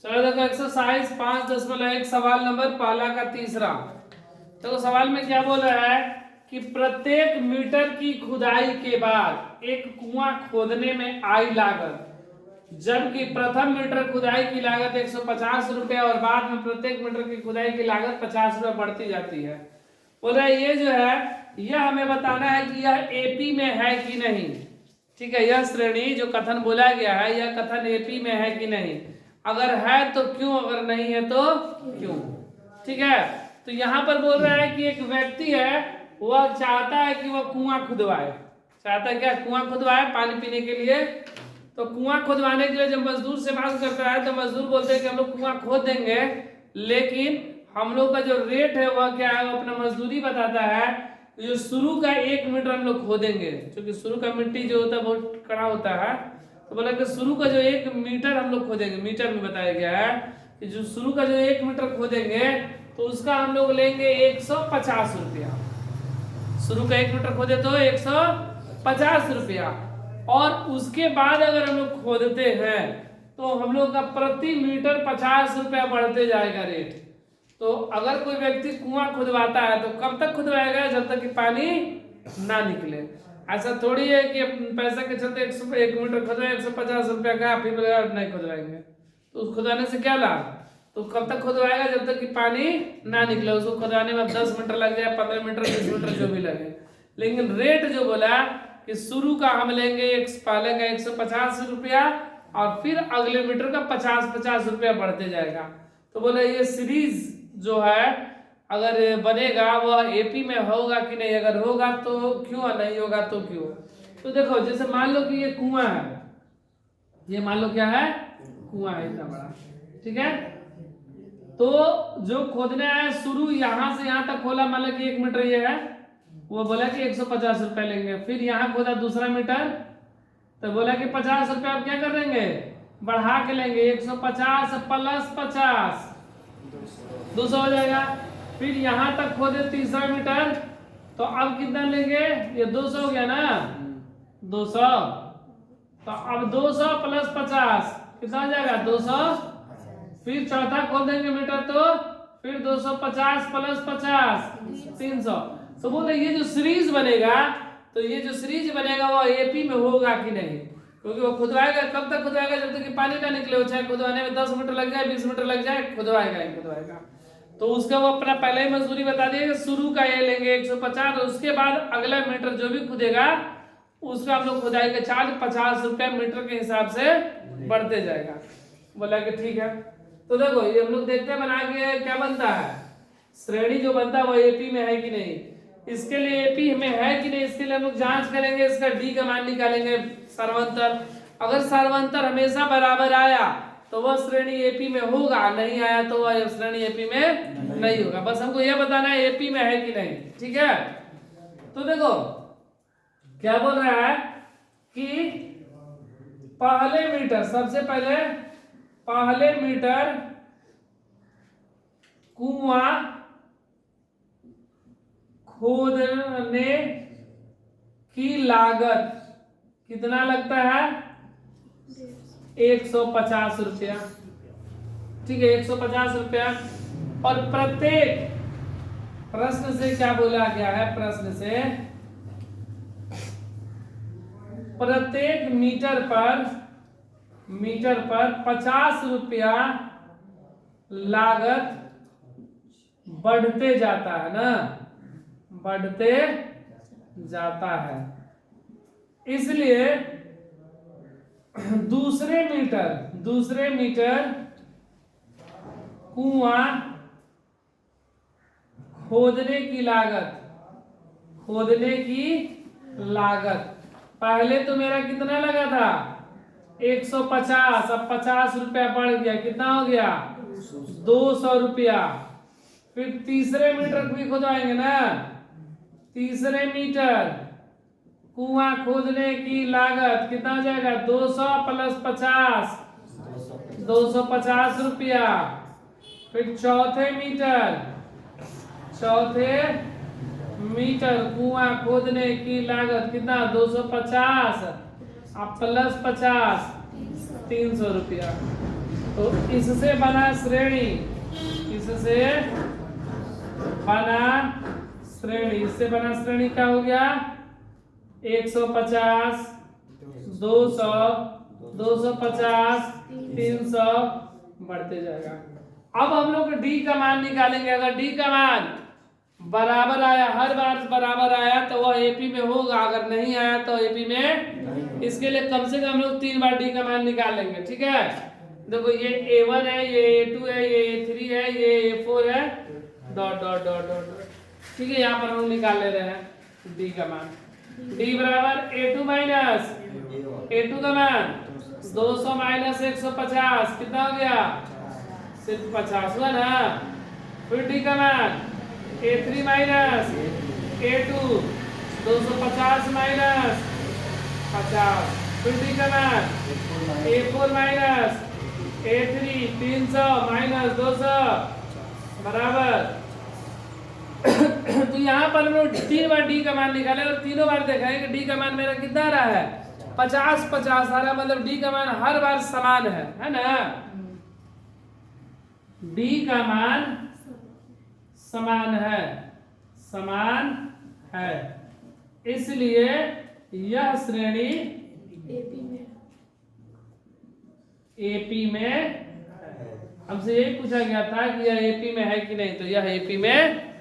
चलो देखो एक्सरसाइज 5.1 सवाल नंबर पहला का तीसरा। तो सवाल में क्या बोल रहा है कि प्रत्येक मीटर की खुदाई के बाद एक कुआं खोदने में आई लागत, जबकि प्रथम मीटर खुदाई की लागत 150 रुपये और बाद में प्रत्येक मीटर की खुदाई की लागत 50 रुपये बढ़ती जाती है। बोल रहा है ये जो है यह हमें बताना है कि यह एपी में है कि नहीं। ठीक है, यह श्रेणी जो कथन बोला गया है यह कथन एपी में है कि नहीं, अगर है तो क्यों, अगर नहीं है तो क्यों। ठीक है, तो यहाँ पर बोल रहा है कि एक व्यक्ति है वह चाहता है कि वह कुआं खुदवाए, चाहता है क्या, कुआं खुदवाए पानी पीने के लिए। तो कुआं खुदवाने के लिए जब मजदूर से बात करता है तो मजदूर बोलते हैं कि हम लोग कुआं खोद देंगे, लेकिन हम लोग का जो रेट है वह क्या है, वो अपना मजदूरी बताता है। जो शुरू का 1 मीटर हम लोग खोदेंगे, क्योंकि शुरू का मिट्टी जो होता है बहुत कड़ा होता है, तो बोला कि शुरू का जो 1 मीटर हम लोग खोदेंगे, मीटर में बताया गया है कि जो शुरू का जो 1 मीटर खोदेंगे तो उसका हम लोग लेंगे 150 रुपया। शुरू का 1 मीटर खोदे तो 150 रुपया, और उसके बाद अगर हम लोग खोदते हैं तो हम लोग का प्रति मीटर 50 रुपया बढ़ते जाएगा रेट। तो अगर कोई व्यक्ति कुआं खुदवाता है तो कब तक खुदवाएगा, जब तक कि पानी ना निकले। ऐसा थोड़ी है कि पैसा के चलते 1 मीटर खुदवाए 150 रुपया का, फिर नहीं खुदवाएंगे। तो खुदवाने से क्या लाभ, तो कब तक खुदवाएगा, जब तक कि पानी ना निकले। उसको खुदवाने में 10 मीटर लग जाए, 15 मीटर, 20 मीटर जो भी लगे, लेकिन रेट जो बोला कि शुरू का हम लेंगे पहले का 150 रुपया और फिर अगले मीटर का 50 रुपया बढ़ते जाएगा। तो बोले ये सीरीज जो है अगर बनेगा वह एपी में होगा कि नहीं, अगर होगा तो क्यों और नहीं होगा तो क्यों। तो देखो जैसे मान लो कि ये कुआं है, ये मान लो क्या है, कुआं है इतना बड़ा। ठीक है, तो जो खोदने आया शुरू यहां से यहां तक खोला, मान लो कि 1 मीटर ये है, वो बोला कि 150 रुपया लेंगे। फिर यहाँ खोदा दूसरा मीटर, तो बोला कि 50 रुपया आप क्या कर देंगे, बढ़ा के लेंगे, 150 प्लस 50 200 हो जाएगा। फिर यहाँ तक खोदे तीसरा मीटर, तो अब कितना लेंगे, ये 200 हो गया ना, 200, तो अब 200 प्लस 50 कितना हो जाएगा, 200। फिर चौथा खोद देंगे मीटर, तो फिर 250 प्लस 50 300। तो बोलते ये जो सीरीज बनेगा, तो ये जो सीरीज बनेगा वो एपी में होगा कि नहीं, क्योंकि वो खुदवाएगा कब तक खुदवाएगा, जब तक कि पानी ना निकले हो, चाहे खुदवाने में 10 मीटर लग जाए, 20 मीटर लग जाए, खुदवाएगा ही खुदवाएगा। तो उसका वो अपना पहले ही मजदूरी बता दिए, शुरू का ये लेंगे 150, और उसके बाद अगला मीटर जो भी खुदेगा उसका हम लोग खुदाई का चार्ज 50 रुपया मीटर के हिसाब से बढ़ते जाएगा। बोला कि ठीक है। तो देखो ये हम लोग देखते हैं बना के क्या बनता है, श्रेणी जो बनता है वो एपी में है कि नहीं। इसके लिए एपी में है कि नहीं, इसके लिए हम लोग जांच करेंगे, इसका डी का मान निकालेंगे, सर्वांतर। अगर सर्वांतर हमेशा बराबर आया तो वह श्रेणी एपी में होगा, नहीं आया तो वह श्रेणी एपी में नहीं होगा। बस हमको यह बताना है एपी में है कि नहीं। ठीक है, तो देखो क्या बोल रहा है कि पहले मीटर, सबसे पहले मीटर कुआं खोदने की लागत कितना लगता है, 150 रुपया। ठीक है, 150 रुपया। और प्रत्येक, प्रश्न से क्या बोला गया है, प्रश्न से प्रत्येक मीटर पर 50 रुपया लागत बढ़ते जाता है ना, बढ़ते जाता है। इसलिए दूसरे मीटर कुआं खोदने की लागत पहले तो मेरा कितना लगा था 150, अब 50 रुपया बढ़ गया, कितना हो गया 200 रुपया। फिर तीसरे मीटर भी खुदवाएंगे ना, तीसरे मीटर कुआं खोदने की लागत कितना हो जाएगा, 200 प्लस 50 250 रुपया। फिर चौथे मीटर कुआं खोदने की लागत कितना, 250 प्लस 50 300 रुपया। तो इससे बना श्रेणी, इससे बना श्रेणी, इससे बना श्रेणी क्या हो गया? 150, 200, 250, 300 बढ़ते जाएगा। अब हम लोग डी का मान निकालेंगे। अगर डी का मान बराबर आया, हर बार बराबर आया तो वह एपी में होगा, अगर नहीं आया तो एपी में। इसके लिए कम से कम हम लोग 3 बार डी का मान निकाल लेंगे। ठीक है, देखो ये A1 है, ये A2 है, ये A3 है, ये A4 है, डॉट डॉट डॉट डॉट। ठीक है, यहाँ पर हम निकाल ले रहे हैं डी का मान। डी बराबर A2 माइनस A2 का मान 200 माइनस 150 कितना हो गया? सिर्फ 50 हुआ ना। फिर डी का मान A3 माइनस A2 250 माइनस 50। फिर डी का मान A4 माइनस A3 300 माइनस 200 बराबर। तो यहाँ पर हम लोग 3 बार डी का मान निकाले और तीनों बार देखा है कि डी का मान मेरा कितना आ रहा है? 50 50 आ रहा, मतलब डी का मान हर बार समान है ना? डी का मान समान है, समान है, इसलिए यह श्रेणी एपी में, हमसे यही पूछा गया था कि यह एपी में है कि नहीं, तो यह एपी में